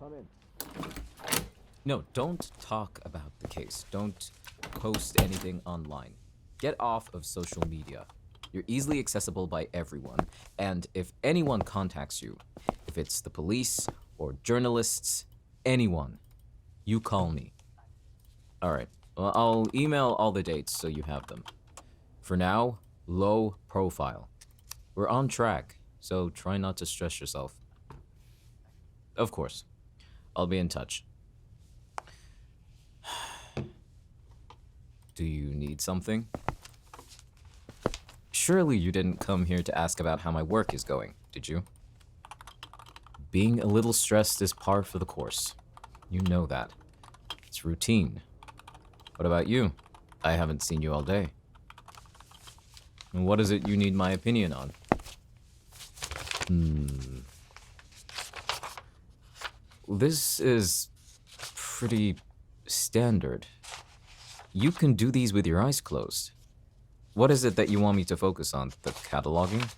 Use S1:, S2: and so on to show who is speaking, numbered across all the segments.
S1: Come in.
S2: No, don't talk about the case. Don't post anything online. Get off of social media. You're easily accessible by everyone, and if anyone contacts you, if it's the police or journalists, anyone, you call me. Alright, well, I'll email all the dates so you have them. For now, low profile. We're on track, so try not to stress yourself. Of course. I'll be in touch. Do you need something? Surely you didn't come here to ask about how my work is going, did you? Being a little stressed is par for the course. You know that. It's routine. What about you? I haven't seen you all day. And what is it you need my opinion on? This is pretty standard. You can do these with your eyes closed. What is it that you want me to focus on? The cataloging?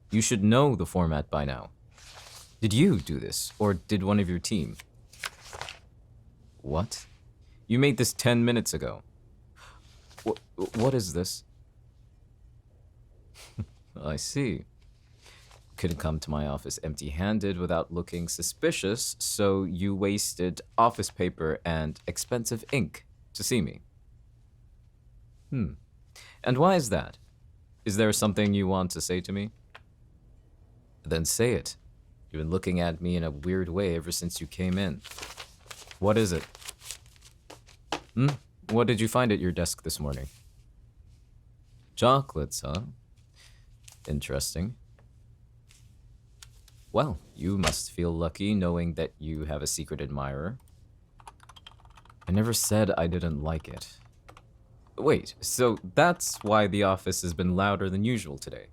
S2: You should know the format by now. Did you do this, or did one of your team? What? You made this 10 minutes ago. What is this? I see. Couldn't come to my office empty-handed without looking suspicious, so you wasted office paper and expensive ink to see me. And why is that? Is there something you want to say to me? Then say it. You've been looking at me in a weird way ever since you came in. What is it? What did you find at your desk this morning? Chocolates, huh? Interesting. Well, you must feel lucky knowing that you have a secret admirer. I never said I didn't like it. Wait, so that's why the office has been louder than usual today?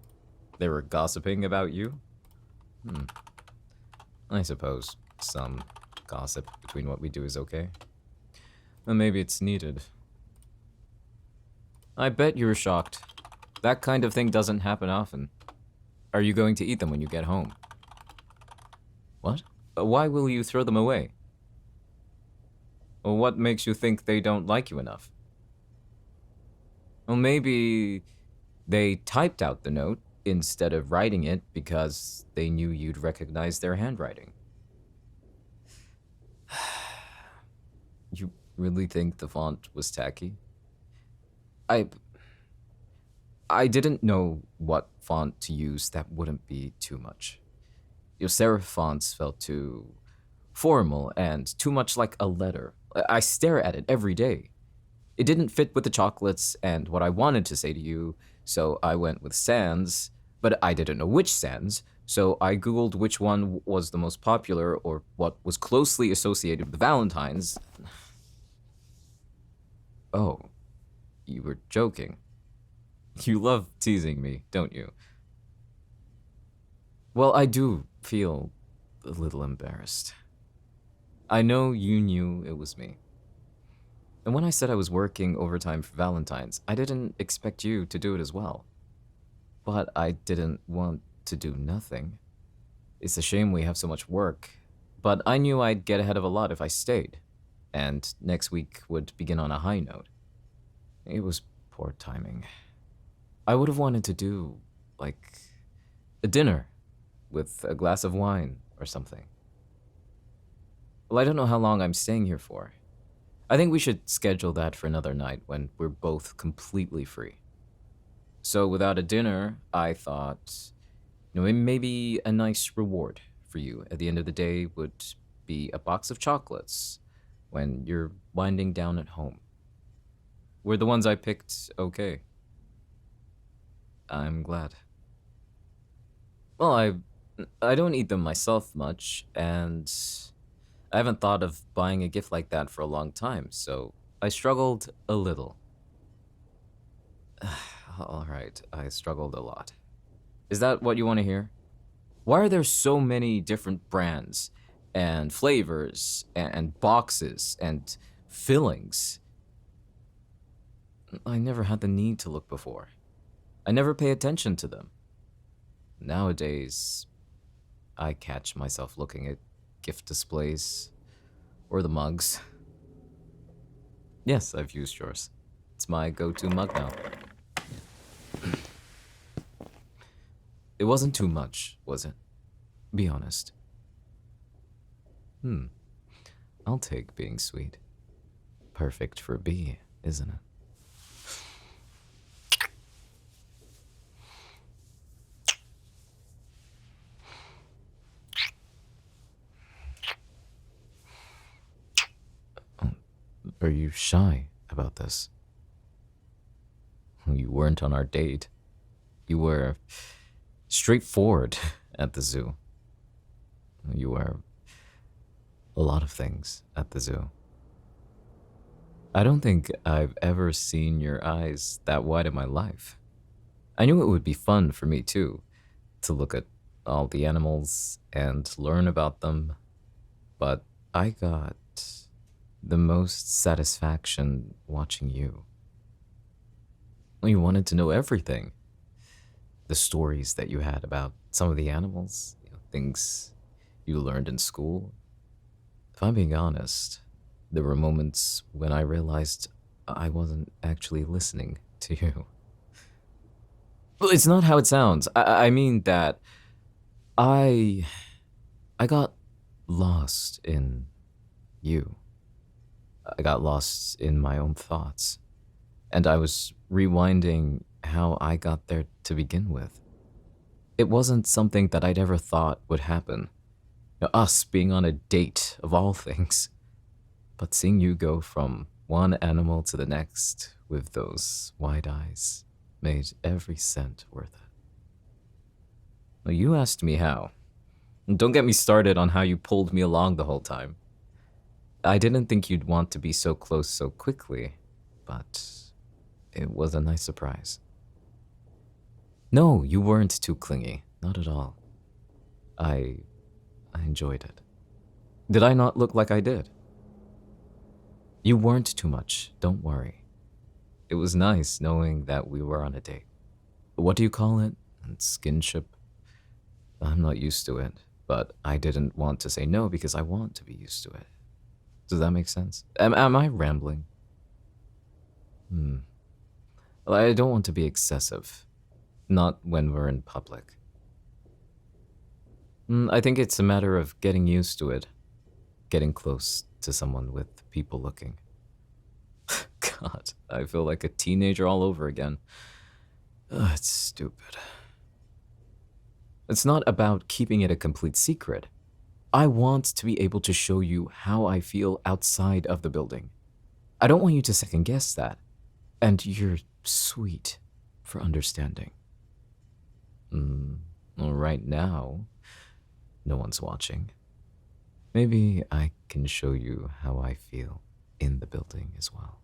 S2: They were gossiping about you? I suppose some gossip between what we do is okay. Well, maybe it's needed. I bet you were shocked. That kind of thing doesn't happen often. Are you going to eat them when you get home? What? Why will you throw them away? Well, what makes you think they don't like you enough? Well, maybe they typed out the note instead of writing it because they knew you'd recognize their handwriting. You really think the font was tacky? I didn't know what font to use that wouldn't be too much. Your serif fonts felt too formal and too much like a letter. I stare at it every day. It didn't fit with the chocolates and what I wanted to say to you, so I went with sans, but I didn't know which sans, so I googled which one was the most popular or what was closely associated with Valentines. Oh, you were joking. You love teasing me, don't you? Well, I do feel a little embarrassed. I know you knew it was me. And when I said I was working overtime for Valentines, I didn't expect you to do it as well. But I didn't want to do nothing. It's a shame we have so much work, but I knew I'd get ahead of a lot if I stayed, and next week would begin on a high note. It was poor timing. I would have wanted to do, like, a dinner with a glass of wine or something. Well, I don't know how long I'm staying here for. I think we should schedule that for another night when we're both completely free. So without a dinner, I thought, maybe a nice reward for you at the end of the day would be a box of chocolates when you're winding down at home. Were the ones I picked okay? I'm glad. Well, I don't eat them myself much, and I haven't thought of buying a gift like that for a long time, so I struggled a little. All right, I struggled a lot. Is that what you want to hear? Why are there so many different brands and flavors and boxes and fillings? I never had the need to look before. I never pay attention to them. Nowadays, I catch myself looking at gift displays, or the mugs. Yes, I've used yours. It's my go-to mug now. It wasn't too much, was it? Be honest. I'll take being sweet. Perfect for Bee, isn't it? Are you shy about this? You weren't on our date. You were straightforward at the zoo. You were a lot of things at the zoo. I don't think I've ever seen your eyes that wide in my life. I knew it would be fun for me too, to look at all the animals and learn about them, but I got the most satisfaction watching you. You wanted to know everything. The stories that you had about some of the animals, things you learned in school. If I'm being honest, there were moments when I realized I wasn't actually listening to you. Well, it's not how it sounds. I mean that I got lost in you. I got lost in my own thoughts. And I was rewinding how I got there to begin with. It wasn't something that I'd ever thought would happen. Us being on a date, of all things. But seeing you go from one animal to the next with those wide eyes made every cent worth it. Well, you asked me how. Don't get me started on how you pulled me along the whole time. I didn't think you'd want to be so close so quickly, but it was a nice surprise. No, you weren't too clingy. Not at all. I enjoyed it. Did I not look like I did? You weren't too much, don't worry. It was nice knowing that we were on a date. What do you call it? Skinship? I'm not used to it, but I didn't want to say no because I want to be used to it. Does that make sense? Am I rambling? Well, I don't want to be excessive. Not when we're in public. I think it's a matter of getting used to it. Getting close to someone with people looking. God, I feel like a teenager all over again. It's stupid. It's not about keeping it a complete secret. I want to be able to show you how I feel outside of the building. I don't want you to second guess that. And you're sweet for understanding. Well, right now, no one's watching. Maybe I can show you how I feel in the building as well.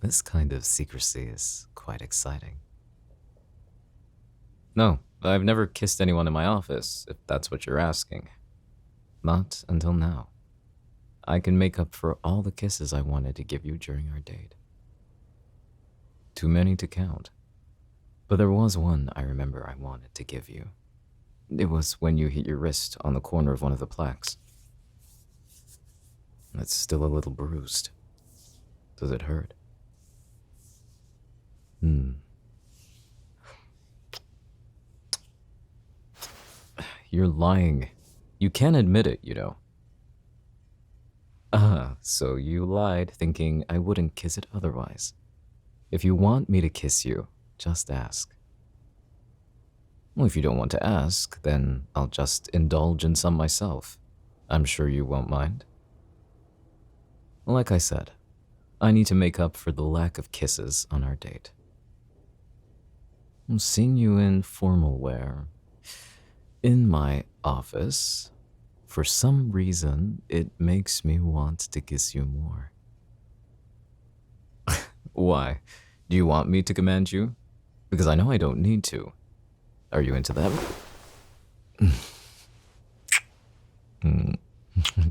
S2: This kind of secrecy is quite exciting. No, I've never kissed anyone in my office, if that's what you're asking. Not until now. I can make up for all the kisses I wanted to give you during our date. Too many to count. But there was one I remember I wanted to give you. It was when you hit your wrist on the corner of one of the plaques. It's still a little bruised. Does it hurt? You're lying. You can't admit it, you know. So you lied thinking I wouldn't kiss it otherwise. If you want me to kiss you, just ask. Well, if you don't want to ask, then I'll just indulge in some myself. I'm sure you won't mind. Like I said, I need to make up for the lack of kisses on our date. I'm seeing you in formal wear. In my office, for some reason, it makes me want to kiss you more. Why? Do you want me to command you? Because I know I don't need to. Are you into that?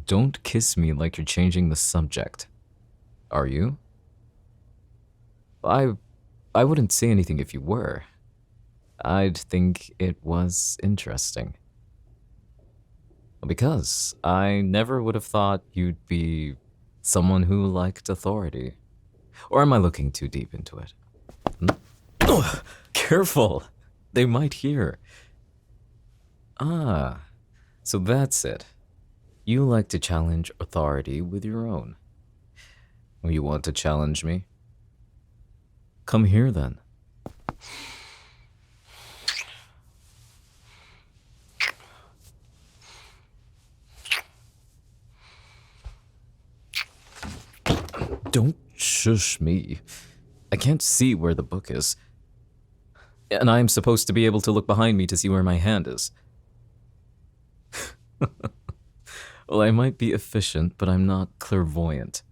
S2: Don't kiss me like you're changing the subject. Are you? I I wouldn't say anything if you were. I'd think it was interesting. Because I never would have thought you'd be someone who liked authority. Or am I looking too deep into it? Careful! They might hear. Ah, so that's it. You like to challenge authority with your own. You want to challenge me? Come here then. Don't shush me. I can't see where the book is. And I'm supposed to be able to look behind me to see where my hand is. Well, I might be efficient, but I'm not clairvoyant.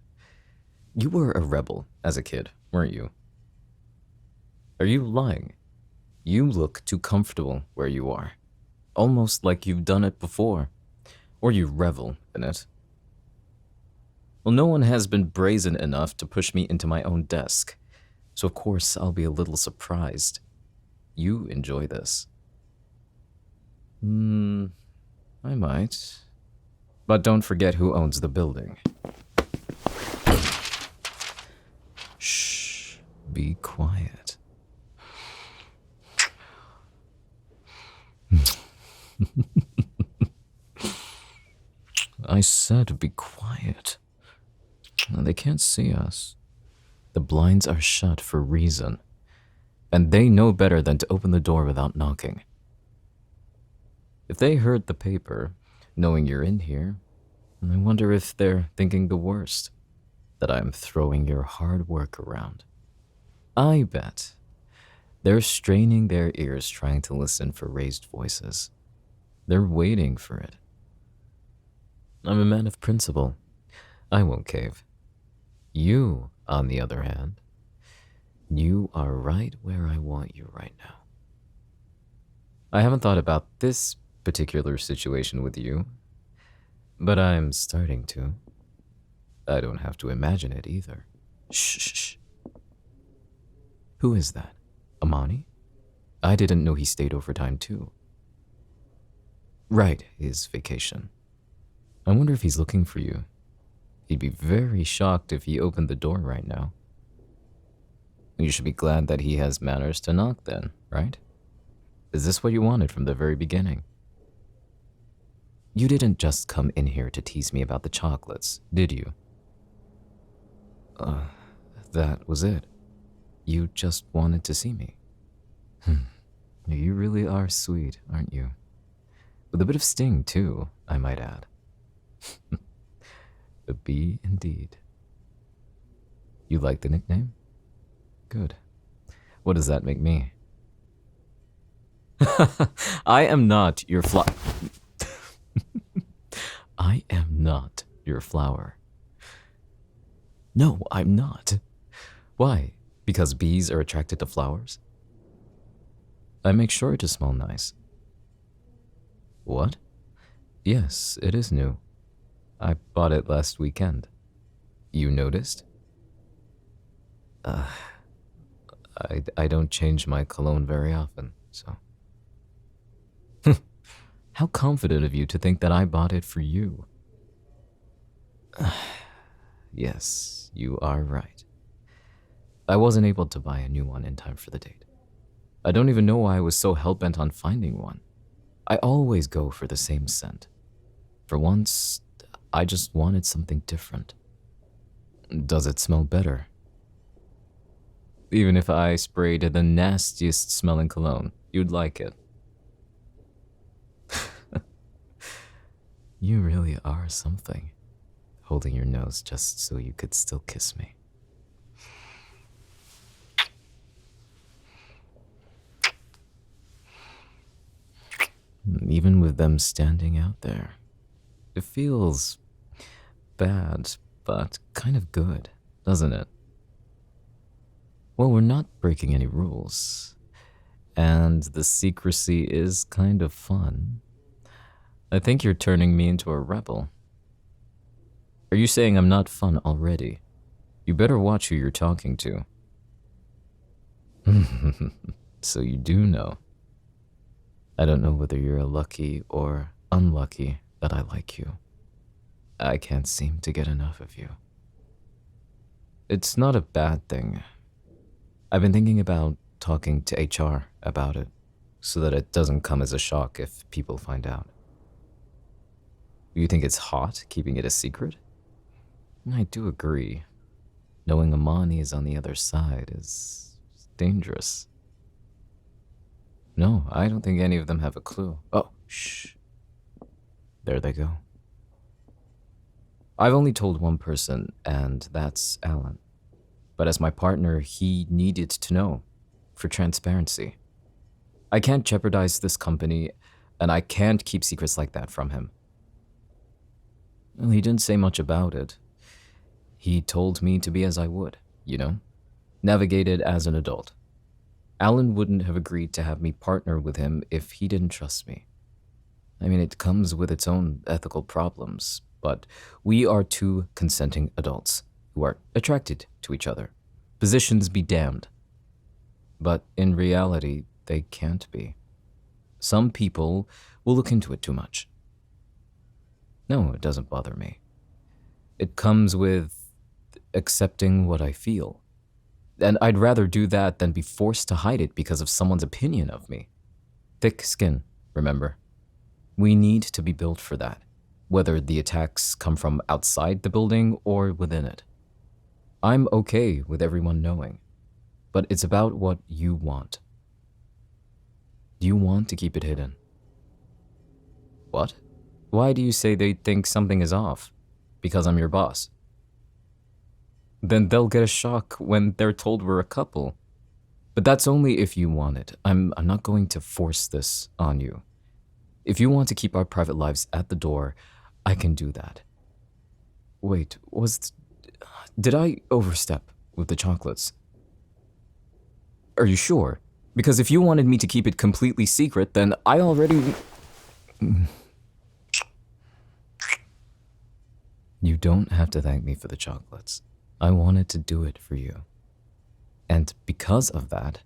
S2: You were a rebel as a kid, weren't you? Are you lying? You look too comfortable where you are. Almost like you've done it before. Or you revel in it. Well, no one has been brazen enough to push me into my own desk. So of course I'll be a little surprised. You enjoy this. I might. But don't forget who owns the building. Shh, be quiet. I said be quiet. They can't see us. The blinds are shut for a reason, and they know better than to open the door without knocking. If they heard the paper, knowing you're in here, I wonder if they're thinking the worst, that I'm throwing your hard work around. I bet they're straining their ears trying to listen for raised voices. They're waiting for it. I'm a man of principle. I won't cave. You, on the other hand, you are right where I want you right now. I haven't thought about this particular situation with you, but I'm starting to. I don't have to imagine it either. Shh, shh, shh. Who is that? Amani? I didn't know he stayed overtime too. Right, his vacation. I wonder if he's looking for you. He'd be very shocked if he opened the door right now. You should be glad that he has manners to knock then, right? Is this what you wanted from the very beginning? You didn't just come in here to tease me about the chocolates, did you? That was it. You just wanted to see me. You really are sweet, aren't you? With a bit of sting, too, I might add. A bee indeed. You like the nickname? Good. What does that make me? I am not your I am not your flower. No, I'm not. Why? Because bees are attracted to flowers? I make sure to smell nice. What? Yes, it is new. I bought it last weekend. You noticed? I don't change my cologne very often, so. How confident of you to think that I bought it for you. Yes, you are right. I wasn't able to buy a new one in time for the date. I don't even know why I was so hell-bent on finding one. I always go for the same scent. For once, I just wanted something different. Does it smell better? Even if I sprayed the nastiest smelling cologne, you'd like it. You really are something, holding your nose just so you could still kiss me. Even with them standing out there, it feels bad, but kind of good, doesn't it? Well, we're not breaking any rules, and the secrecy is kind of fun. I think you're turning me into a rebel. Are you saying I'm not fun already? You better watch who you're talking to. So you do know. I don't know whether you're lucky or unlucky that I like you. I can't seem to get enough of you. It's not a bad thing. I've been thinking about talking to HR about it, so that it doesn't come as a shock if people find out. You think it's hot keeping it a secret? I do agree. Knowing Amani is on the other side is dangerous. No, I don't think any of them have a clue. Oh, shh. There they go. I've only told one person, and that's Alan. But as my partner, he needed to know, for transparency. I can't jeopardize this company, and I can't keep secrets like that from him. Well, he didn't say much about it. He told me to be as I would, navigate it as an adult. Alan wouldn't have agreed to have me partner with him if he didn't trust me. I mean, it comes with its own ethical problems, but we are two consenting adults who are attracted to each other. Positions be damned. But in reality, they can't be. Some people will look into it too much. No, it doesn't bother me. It comes with accepting what I feel. And I'd rather do that than be forced to hide it because of someone's opinion of me. Thick skin, remember? We need to be built for that, whether the attacks come from outside the building or within it. I'm okay with everyone knowing, but it's about what you want. Do you want to keep it hidden? What? Why do you say they think something is off? Because I'm your boss? Then they'll get a shock when they're told we're a couple. But that's only if you want it. I'm not going to force this on you. If you want to keep our private lives at the door, I can do that. Wait, did I overstep with the chocolates? Are you sure? Because if you wanted me to keep it completely secret, then I already... You don't have to thank me for the chocolates. I wanted to do it for you. And because of that,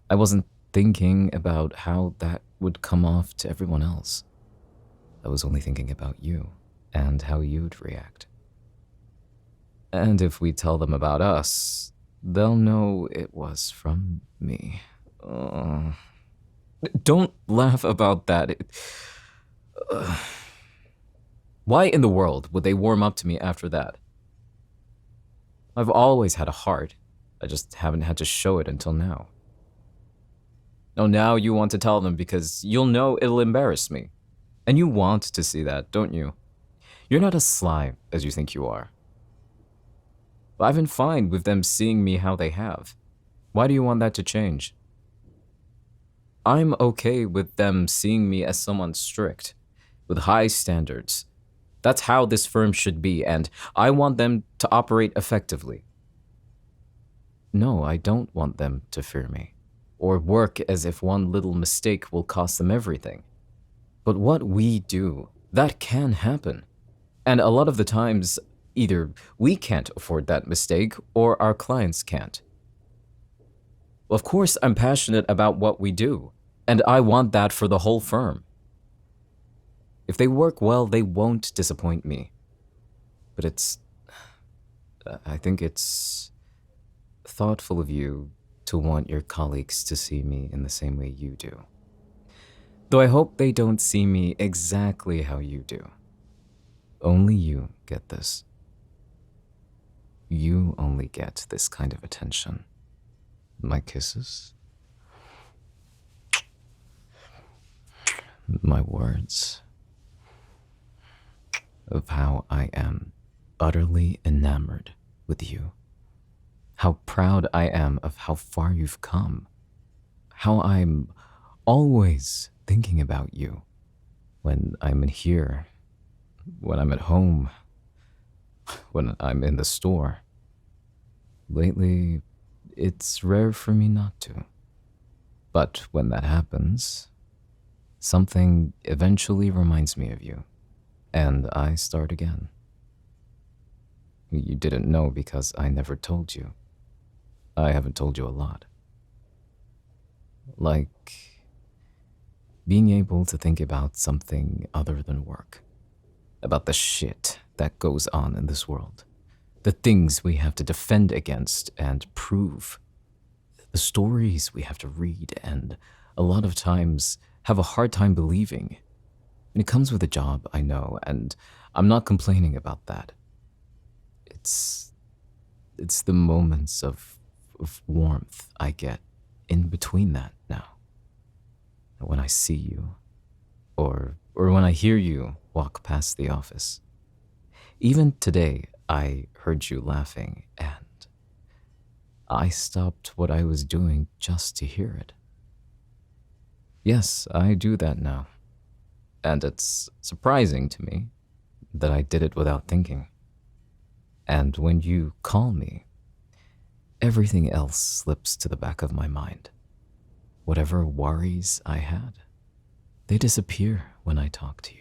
S2: I wasn't thinking about how that would come off to everyone else. I was only thinking about you and how you'd react. And if we tell them about us, they'll know it was from me. Don't laugh about that. Why in the world would they warm up to me after that? I've always had a heart. I just haven't had to show it until now. Oh, now you want to tell them because you'll know it'll embarrass me. And you want to see that, don't you? You're not as sly as you think you are. I've been fine with them seeing me how they have. Why do you want that to change? I'm okay with them seeing me as someone strict, with high standards. That's how this firm should be, and I want them to operate effectively. No, I don't want them to fear me, or work as if one little mistake will cost them everything. But what we do, that can happen. And a lot of the times, either we can't afford that mistake, or our clients can't. Of course, I'm passionate about what we do, and I want that for the whole firm. If they work well, they won't disappoint me. But I think it's thoughtful of you to want your colleagues to see me in the same way you do. Though I hope they don't see me exactly how you do. Only you get this. You only get this kind of attention. My kisses. My words. Of how I am utterly enamored with you. How proud I am of how far you've come. How I'm always thinking about you. When I'm in here. When I'm at home. When I'm in the store. Lately, it's rare for me not to. But when that happens, something eventually reminds me of you. And I start again. You didn't know because I never told you. I haven't told you a lot. Like being able to think about something other than work. About the shit that goes on in this world. The things we have to defend against and prove. The stories we have to read and a lot of times have a hard time believing. And it comes with a job, I know, and I'm not complaining about that. It's the moments of warmth I get in between that now. When I see you, or when I hear you walk past the office. Even today, I heard you laughing, and I stopped what I was doing just to hear it. Yes, I do that now, and it's surprising to me that I did it without thinking. And when you call me, everything else slips to the back of my mind. Whatever worries I had, they disappear when I talk to you.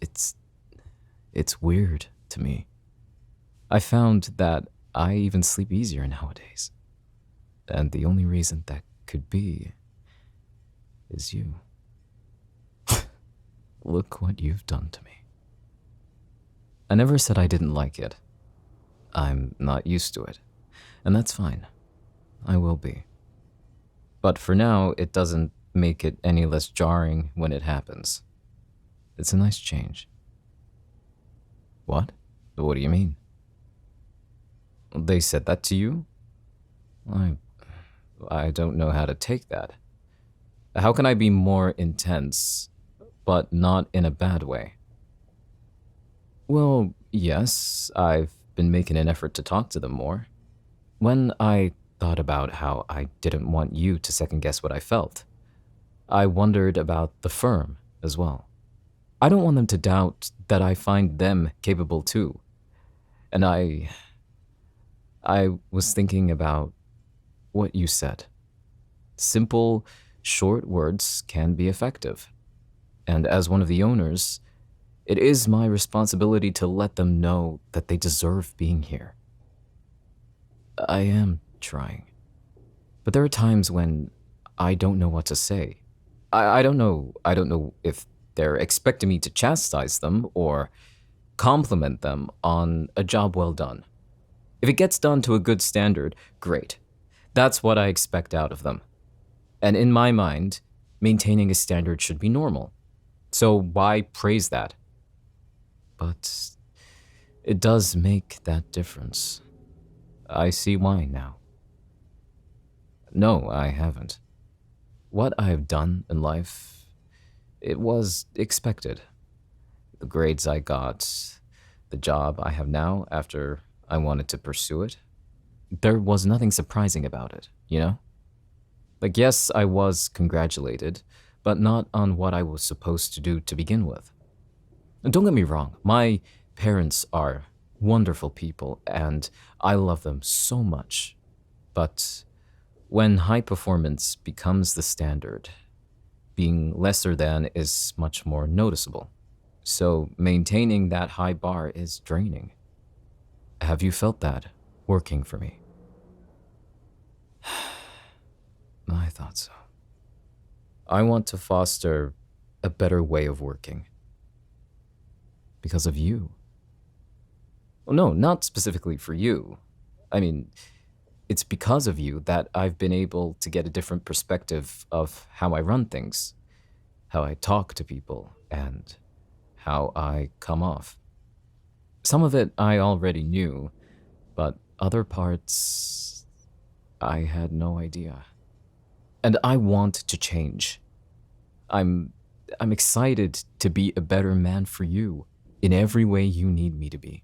S2: It's weird to me. I found that I even sleep easier nowadays. And the only reason that could be is you. Look what you've done to me. I never said I didn't like it. I'm not used to it, and that's fine. I will be. But for now, it doesn't make it any less jarring when it happens. It's a nice change. What? What do you mean? They said that to you? I don't know how to take that. How can I be more intense, but not in a bad way? Well, yes, I've been making an effort to talk to them more. When I thought about how I didn't want you to second guess what I felt, I wondered about the firm as well. I don't want them to doubt that I find them capable too. And I was thinking about what you said. Simple, short words can be effective. And as one of the owners, it is my responsibility to let them know that they deserve being here. I am trying. But there are times when I don't know what to say. I don't know if they're expecting me to chastise them or compliment them on a job well done. If it gets done to a good standard, great. That's what I expect out of them. And in my mind, maintaining a standard should be normal. So why praise that? But it does make that difference. I see why now. No, I haven't. What I have done in life, it was expected. The grades I got, the job I have now after I wanted to pursue it, there was nothing surprising about it, you know? Like, yes, I was congratulated, but not on what I was supposed to do to begin with. And don't get me wrong, my parents are wonderful people and I love them so much. But when high performance becomes the standard, being lesser than is much more noticeable. So maintaining that high bar is draining. Have you felt that working for me? I thought so. I want to foster a better way of working. Because of you. Well, no, not specifically for you. I mean, it's because of you that I've been able to get a different perspective of how I run things, how I talk to people, and how I come off. Some of it I already knew, but other parts I had no idea. And I want to change. I'm excited to be a better man for you in every way you need me to be.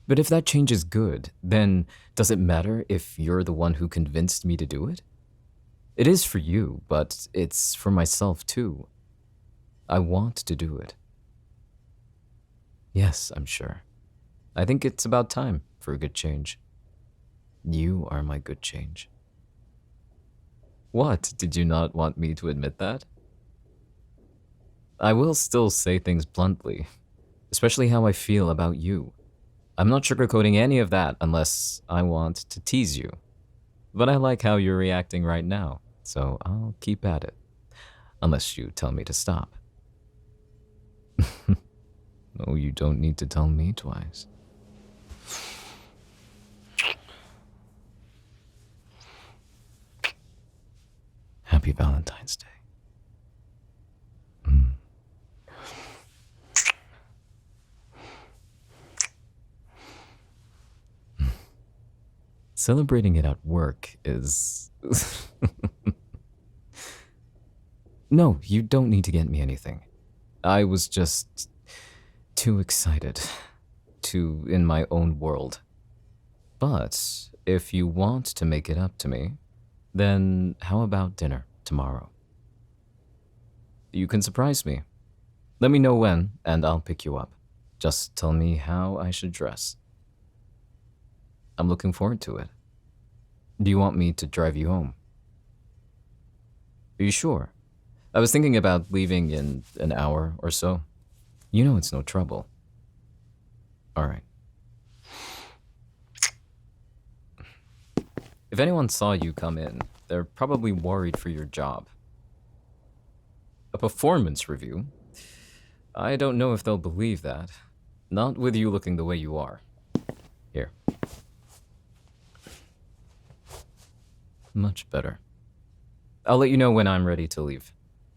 S2: But if that change is good, then does it matter if you're the one who convinced me to do it? It is for you, but it's for myself too. I want to do it. Yes, I'm sure. I think it's about time for a good change. You are my good change. What, did you not want me to admit that? I will still say things bluntly, especially how I feel about you. I'm not sugarcoating any of that unless I want to tease you. But I like how you're reacting right now, so I'll keep at it. Unless you tell me to stop. No, you don't need to tell me twice. Happy Valentine's Day. Celebrating it at work is... No, you don't need to get me anything. I was just too excited. Too in my own world. But if you want to make it up to me, then how about dinner tomorrow? You can surprise me. Let me know when, and I'll pick you up. Just tell me how I should dress. I'm looking forward to it. Do you want me to drive you home? Are you sure? I was thinking about leaving in an hour or so. You know it's no trouble. Alright. If anyone saw you come in, they're probably worried for your job. A performance review? I don't know if they'll believe that. Not with you looking the way you are. Here. Much better. I'll let you know when I'm ready to leave.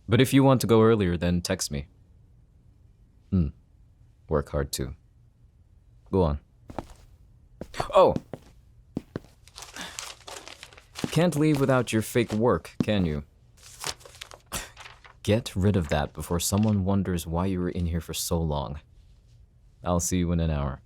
S2: But if you want to go earlier, then text me. Work hard too. Go on. Oh! Can't leave without your fake work, can you? Get rid of that before someone wonders why you were in here for so long. I'll see you in an hour.